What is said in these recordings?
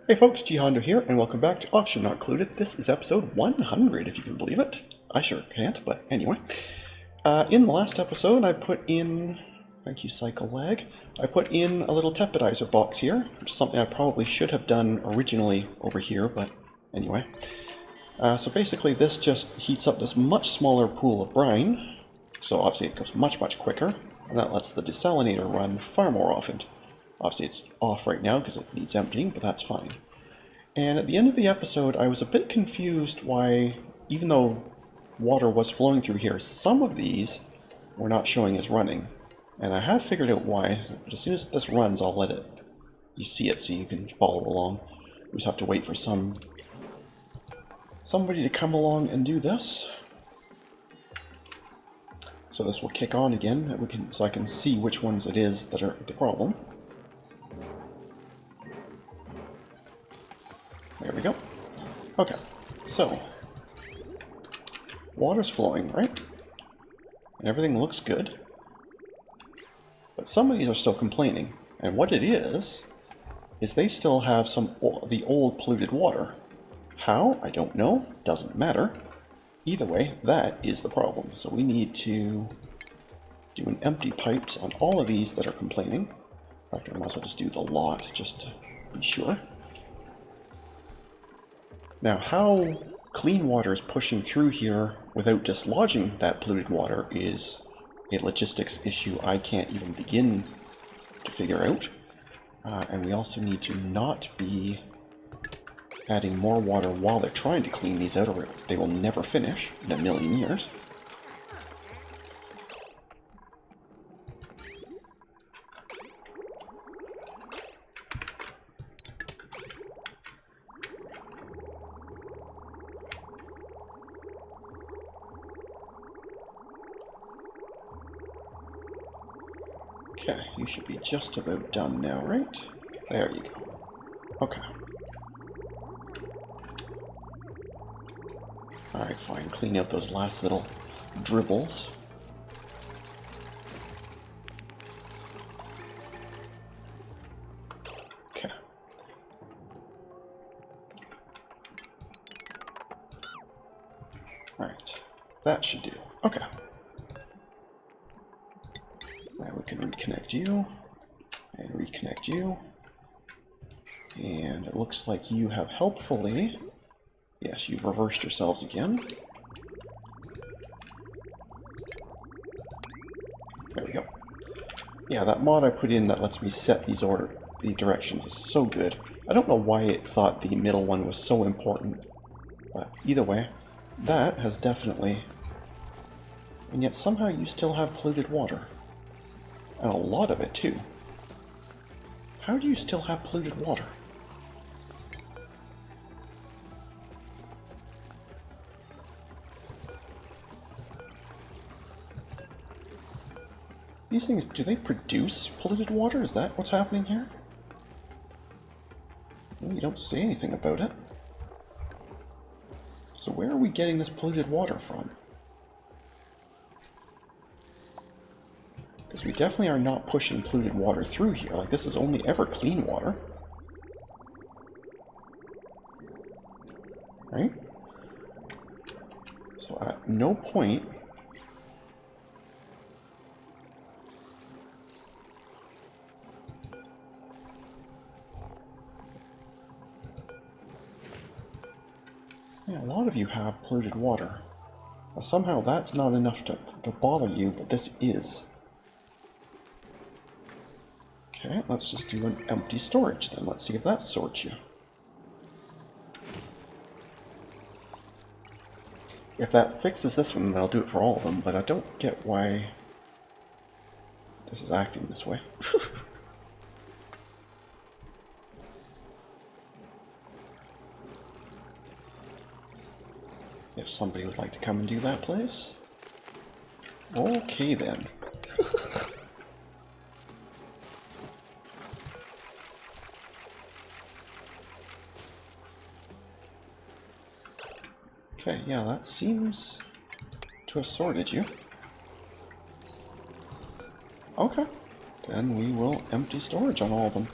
Hey folks, GHondo here, and welcome back to Auction Not Included. This is episode 100, if you can believe it. I sure can't, but anyway. In the last episode, I put in... Thank you, Cycle Lag. I put in a little temporizer box here, which is something I probably should have done originally over here, but anyway. So basically, this just heats up this much smaller pool of brine, so obviously it goes much, much quicker, and that lets the desalinator run far more often. Obviously it's off right now because it needs emptying, but that's fine. And at the end of the episode, I was a bit confused why, even though water was flowing through here, some of these were not showing as running. And I have figured out why, but as soon as this runs, I'll let you see it so you can follow along. We just have to wait for somebody to come along and do this. So this will kick on again, so I can see which ones it is that are the problem. There we go. Okay, so water's flowing, right? And everything looks good. But some of these are still complaining. And what it is they still have the old polluted water. How? I don't know. Doesn't matter. Either way, that is the problem. So we need to do an empty pipes on all of these that are complaining. In fact, I might as well just do the lot just to be sure. Now, how clean water is pushing through here without dislodging that polluted water is a logistics issue I can't even begin to figure out. And we also need to not be adding more water while they're trying to clean these out, or they will never finish in a million years. Okay, you should be just about done now, right? There you go. Okay. Alright, fine. Clean out those last little dribbles. Okay. Alright. That should do. Okay. Now we can reconnect you, and reconnect you, and it looks like you have helpfully, yes, you've reversed yourselves again. There we go. Yeah, that mod I put in that lets me set the directions is so good. I don't know why it thought the middle one was so important, but either way, that has definitely, and yet somehow you still have polluted water. And a lot of it, too. How do you still have polluted water? These things, do they produce polluted water? Is that what's happening here? Well, you don't say anything about it. So where are we getting this polluted water from? Because we definitely are not pushing polluted water through here. Like, this is only ever clean water. Right? So at no point... Yeah, a lot of you have polluted water. Well, somehow that's not enough to bother you, but this is. Okay, let's just do an empty storage then. Let's see if that sorts you. If that fixes this one, then I'll do it for all of them, but I don't get why this is acting this way. If somebody would like to come and do that, please. Okay then. Okay, yeah, that seems to have sorted you. Okay, then we will empty storage on all of them.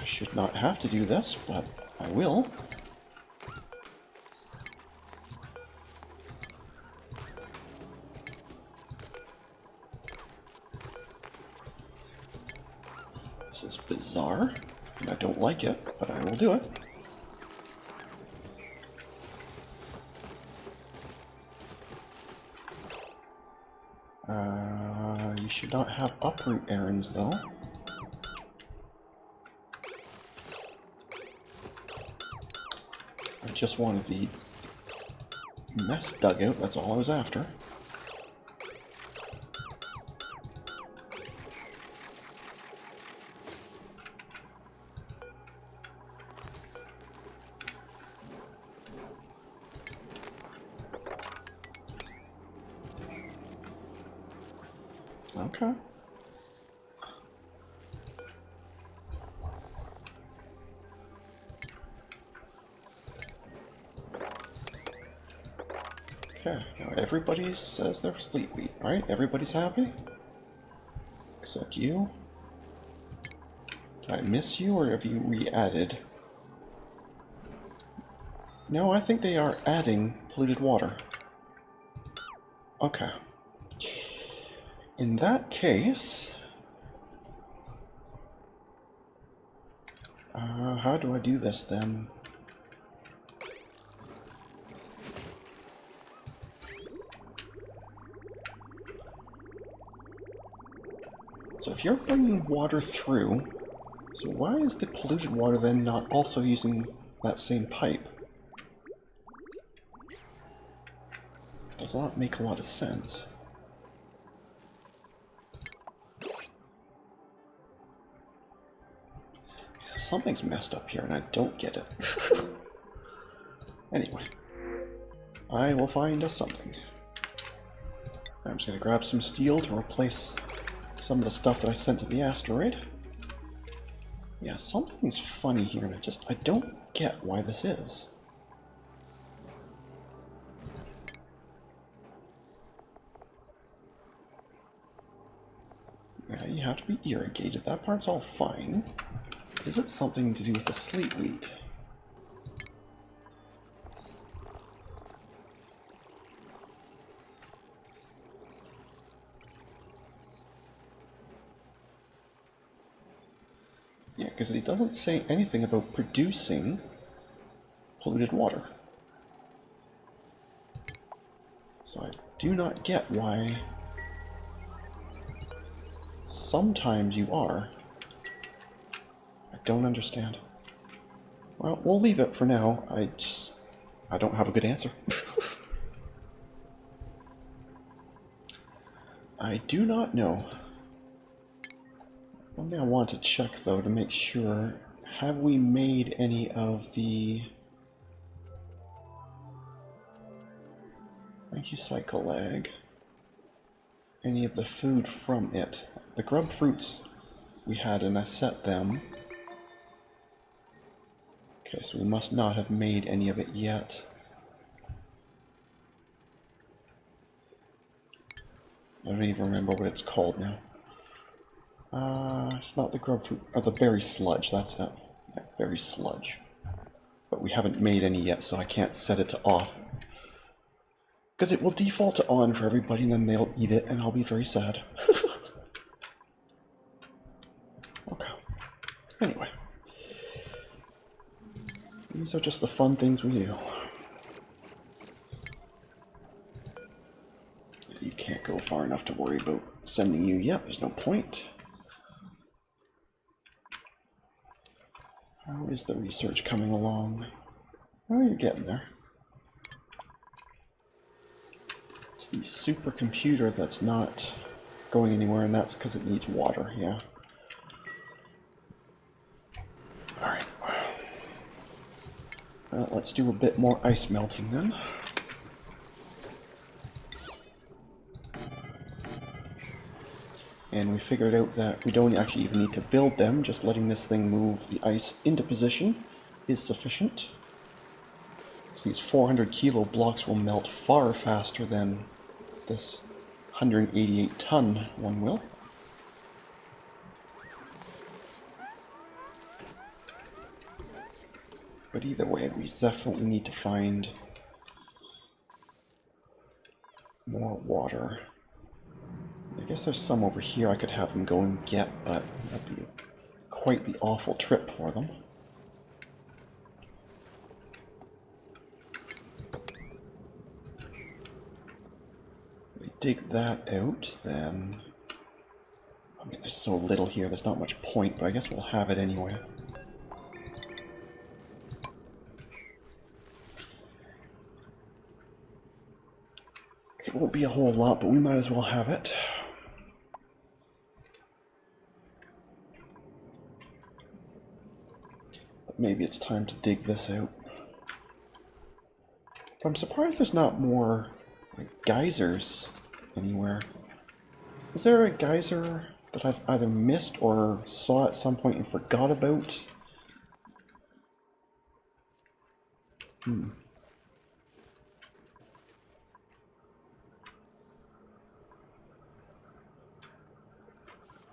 I should not have to do this, but I will. This is bizarre, and I don't like it, but I will do it. You should not have uproot errands, though. I just wanted the mess dugout, that's all I was after. Okay. Okay, now everybody says they're sleepy, right? Everybody's happy? Except you? Did I miss you, or have you re-added? No, I think they are adding polluted water. Okay. In that case... how do I do this, then? So if you're bringing water through, so why is the polluted water then not also using that same pipe? Does not make a lot of sense. Something's messed up here and I don't get it. Anyway, I will find us something. I'm just going to grab some steel to replace some of the stuff that I sent to the asteroid. Yeah, something's funny here, and I don't get why this is. Yeah, you have to be irrigated. That part's all fine. Is it something to do with the sleet wheat? Yeah, because it doesn't say anything about producing polluted water. So I do not get why sometimes you are. I don't understand. Well, we'll leave it for now. I don't have a good answer. I do not know. One thing I want to check, though, to make sure, have we made any of the... Thank you, Psycholag. Any of the food from it. The grub fruits we had, and I set them. Okay, so we must not have made any of it yet. I don't even remember what it's called now. It's not the grub fruit, or the berry sludge, that's it. Yeah, berry sludge. But we haven't made any yet, so I can't set it to off. Because it will default to on for everybody, and then they'll eat it, and I'll be very sad. Okay. Anyway. These are just the fun things we do. You can't go far enough to worry about sending you yet, there's no point. How is the research coming along? Oh, you're getting there. It's the supercomputer that's not going anywhere, and that's because it needs water, yeah. Alright. Let's do a bit more ice melting then. And we figured out that we don't actually even need to build them, just letting this thing move the ice into position is sufficient. So these 400 kilo blocks will melt far faster than this 188 ton one will. But either way, we definitely need to find more water. I guess there's some over here I could have them go and get, but that'd be quite the awful trip for them. If they dig that out, then... I mean, there's so little here, there's not much point, but I guess we'll have it anyway. It won't be a whole lot, but we might as well have it. But maybe it's time to dig this out. But I'm surprised there's not more like geysers anywhere. Is there a geyser that I've either missed or saw at some point and forgot about?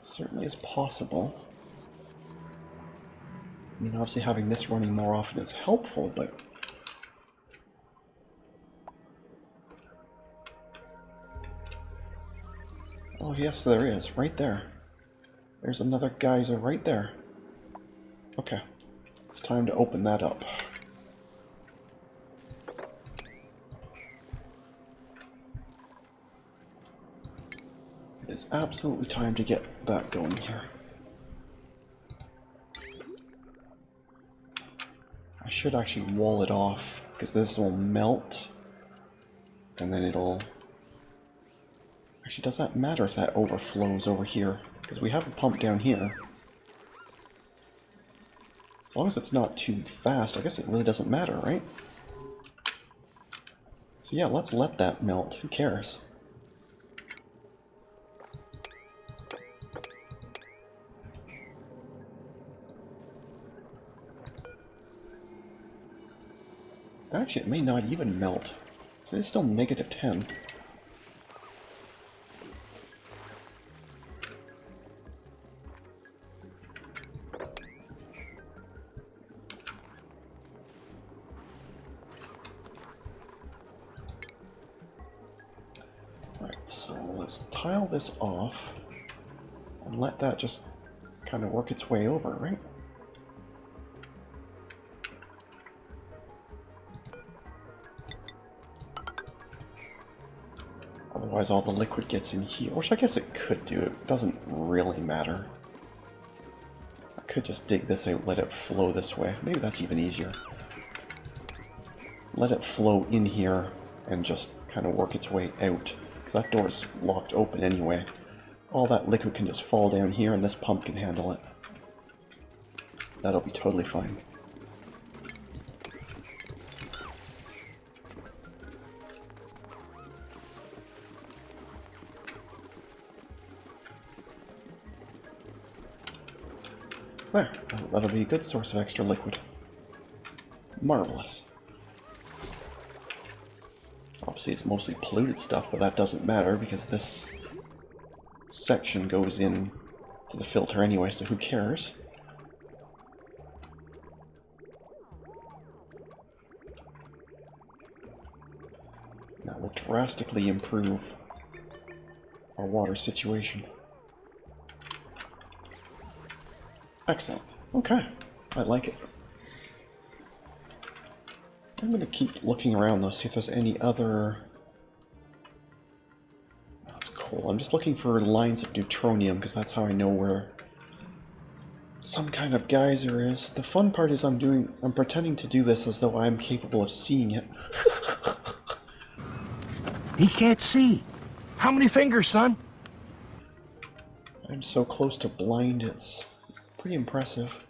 Certainly is possible. I mean, obviously having this running more often is helpful, but... Oh yes, there is, right there. There's another geyser right there. Okay, it's time to open that up. It is absolutely time to get that going here. I should actually wall it off, because this will melt, and then it'll... Actually, does that matter if that overflows over here? Because we have a pump down here. As long as it's not too fast, I guess it really doesn't matter, right? So yeah, let's let that melt. Who cares? Actually, it may not even melt. So it's still -10. Alright, so let's tile this off and let that just kind of work its way over, right? Otherwise all the liquid gets in here, which I guess it could do. It doesn't really matter. I could just dig this out, let it flow this way. Maybe that's even easier. Let it flow in here and just kind of work its way out. Because that door's locked open anyway. All that liquid can just fall down here and this pump can handle it. That'll be totally fine. There, that'll be a good source of extra liquid. Marvelous. Obviously it's mostly polluted stuff, but that doesn't matter because this section goes in to the filter anyway, so who cares? Now we'll drastically improve our water situation. Excellent. Okay. I like it. I'm going to keep looking around though, see if there's any other... That's cool. I'm just looking for lines of neutronium, because that's how I know where some kind of geyser is. The fun part is I'm pretending to do this as though I'm capable of seeing it. He can't see. How many fingers, son? I'm so close to blind, it's pretty impressive.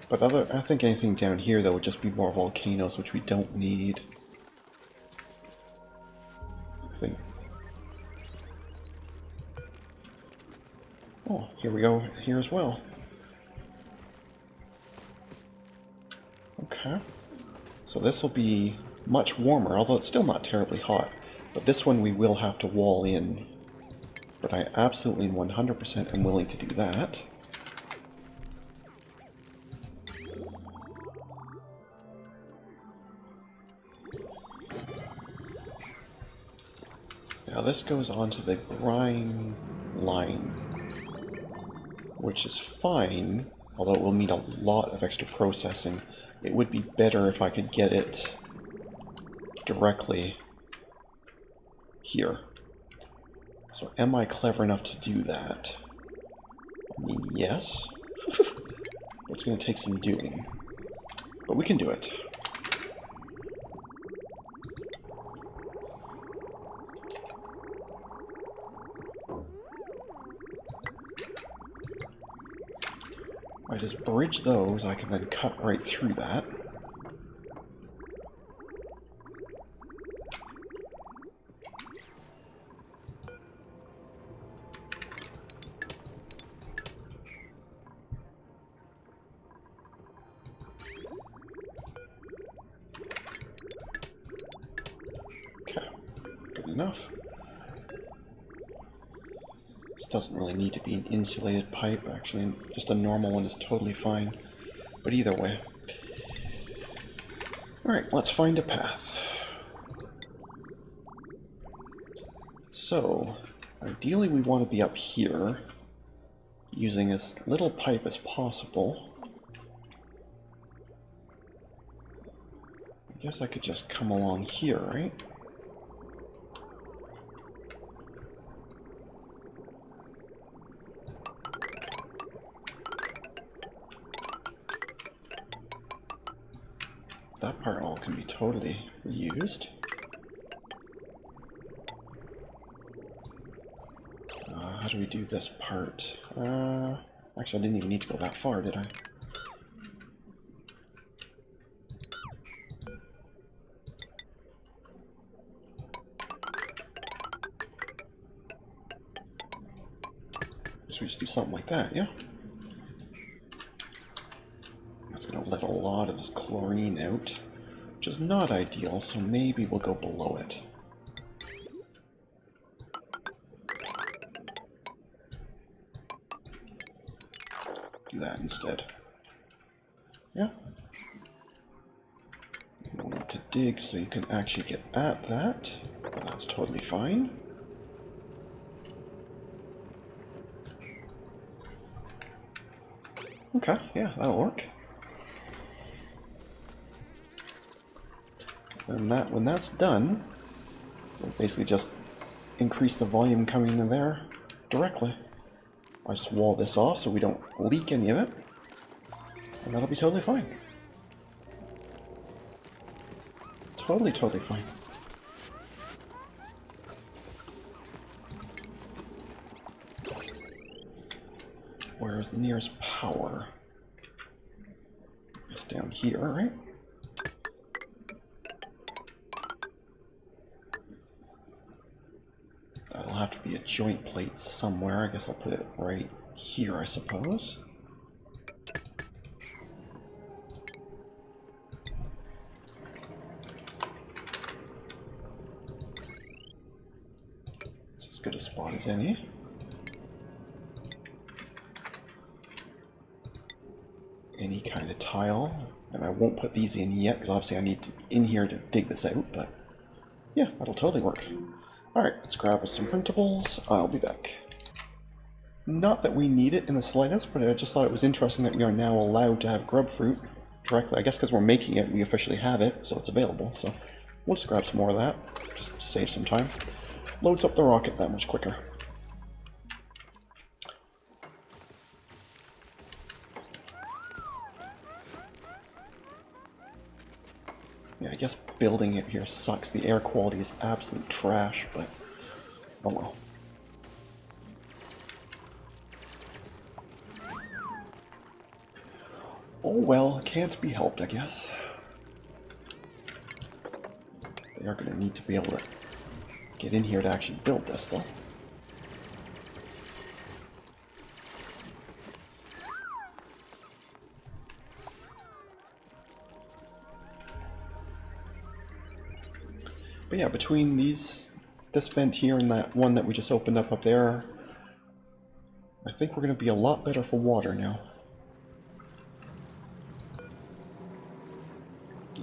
But I think anything down here though would just be more volcanoes, which we don't need. I think. Oh, here we go here as well. Okay. So this will be much warmer, although it's still not terribly hot. But this one we will have to wall in but I absolutely 100% am willing to do that. Now this goes onto the brine line, which is fine, although it will need a lot of extra processing. It would be better if I could get it directly here. So am I clever enough to do that? I mean, yes. It's going to take some doing. But we can do it. If I just bridge those, I can then cut right through that. Okay, good enough. This doesn't really need to be an insulated pipe, actually. Just a normal one is totally fine. But either way. Alright, let's find a path. So, ideally we want to be up here, using as little pipe as possible. I guess I could just come along here, right? That part all can be totally reused. How do we do this part? Actually, I didn't even need to go that far, did I? Guess we just do something like that, yeah? That's going to let a lot of this chlorine out, which is not ideal, so maybe we'll go below it. Do that instead. Yeah. You don't need to dig so you can actually get at that, but that's totally fine. Okay, yeah, that'll work. And when that's done, we'll basically just increase the volume coming in there directly. I just wall this off so we don't leak any of it, and that'll be totally fine. Totally fine. Where is the nearest power? It's down here, right? That'll have to be a joint plate somewhere. I guess I'll put it right here, I suppose. It's as good a spot as any. Any kind of tile, and I won't put these in yet because obviously I need to in here to dig this out, but yeah, that'll totally work. Alright, let's grab us some printables. I'll be back. Not that we need it in the slightest, but I just thought it was interesting that we are now allowed to have grub fruit directly. I guess because we're making it, we officially have it, so it's available. So we'll just grab some more of that, just to save some time. Loads up the rocket that much quicker. Yeah, I guess building it here sucks. The air quality is absolute trash, but oh well. Oh well, can't be helped, I guess. They are going to need to be able to get in here to actually build this, though. But yeah, between this vent here and that one that we just opened up there, I think we're going to be a lot better for water now.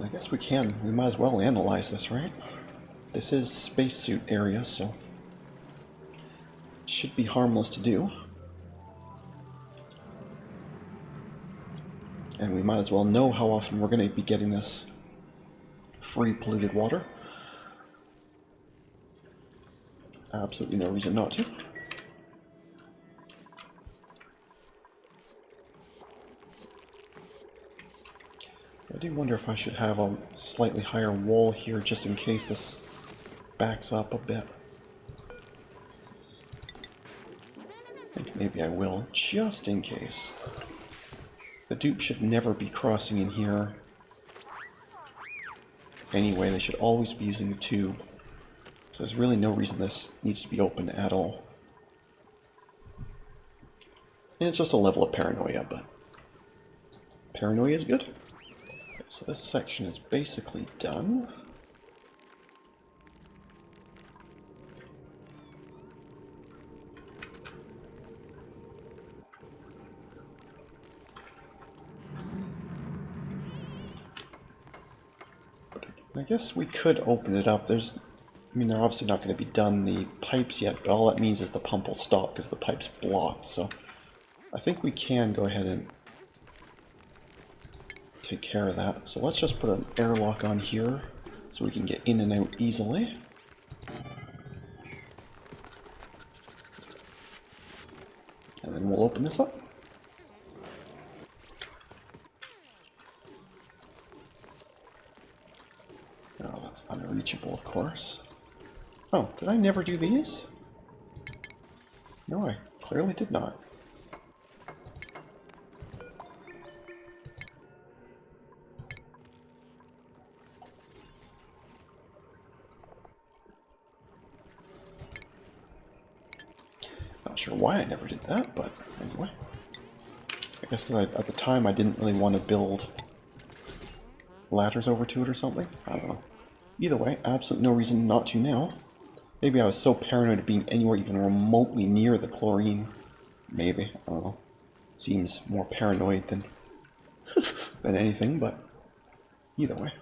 I guess we might as well analyze this, right? This is spacesuit area, so it should be harmless to do. And we might as well know how often we're going to be getting this free polluted water. Absolutely no reason not to. I do wonder if I should have a slightly higher wall here just in case this backs up a bit. I think maybe I will, just in case. The Dupes should never be crossing in here. Anyway, they should always be using the tube. So there's really no reason this needs to be open at all. And it's just a level of paranoia, but paranoia is good. Okay, so this section is basically done. I guess we could open it up. I mean, they're obviously not going to be done the pipes yet, but all that means is the pump will stop because the pipe's blocked. So I think we can go ahead and take care of that. So let's just put an airlock on here so we can get in and out easily. And then we'll open this up. Oh, that's unreachable, of course. Oh, did I never do these? No, I clearly did not. Not sure why I never did that, but anyway. I guess because at the time I didn't really want to build ladders over to it or something. I don't know. Either way, absolutely no reason not to now. Maybe I was so paranoid of being anywhere even remotely near the chlorine. Maybe. I don't know. Seems more paranoid than than anything, but either way.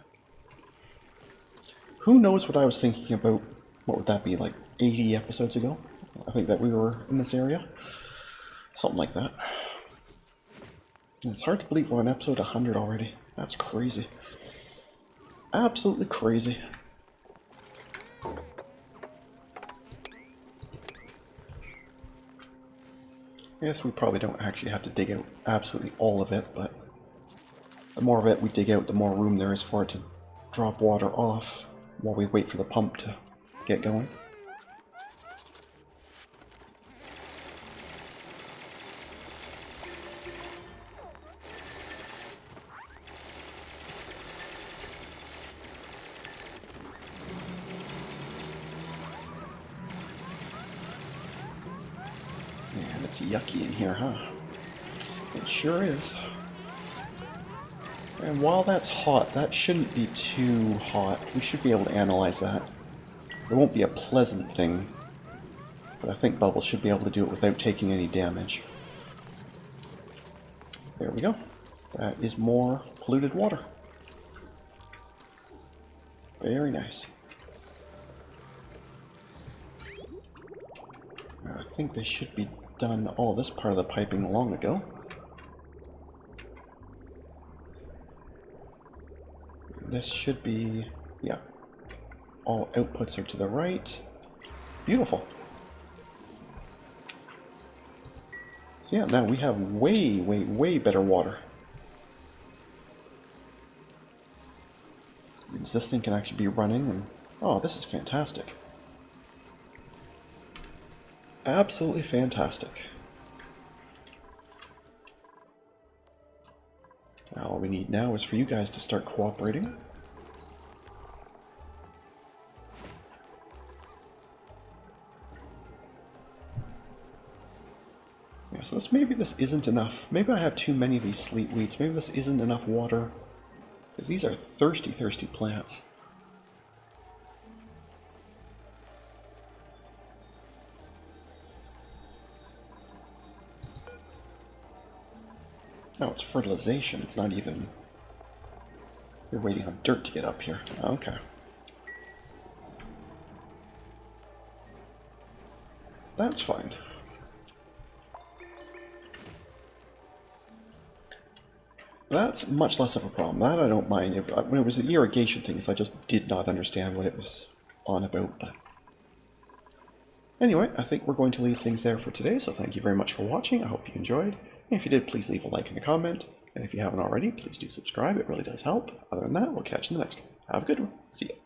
Who knows what I was thinking about, what would that be, like 80 episodes ago? I think that we were in this area. Something like that. And it's hard to believe we're on episode 100 already. That's crazy. Absolutely crazy. I guess we probably don't actually have to dig out absolutely all of it, but the more of it we dig out, the more room there is for it to drop water off while we wait for the pump to get going. Man, it's yucky in here, huh? It sure is. And while that's hot, that shouldn't be too hot. We should be able to analyze that. It won't be a pleasant thing, but I think Bubbles should be able to do it without taking any damage. There we go. That is more polluted water. Very nice. I think they should be done all this part of the piping long ago. This should be, yeah, all outputs are to the right. Beautiful. So yeah, now we have way, way, way better water. Means this thing can actually be running, and oh, this is fantastic. Absolutely fantastic. Now all we need now is for you guys to start cooperating. Yeah, so maybe this isn't enough. Maybe I have too many of these sleet weeds. Maybe this isn't enough water. Because these are thirsty, thirsty plants. Oh, it's fertilization. It's not even... You're waiting on dirt to get up here. Okay. That's fine. That's much less of a problem. That I don't mind. When it was the irrigation things, I just did not understand what it was on about. But anyway, I think we're going to leave things there for today, so thank you very much for watching. I hope you enjoyed. And if you did, please leave a like and a comment. And if you haven't already, please do subscribe. It really does help. Other than that, we'll catch you in the next one. Have a good one. See ya.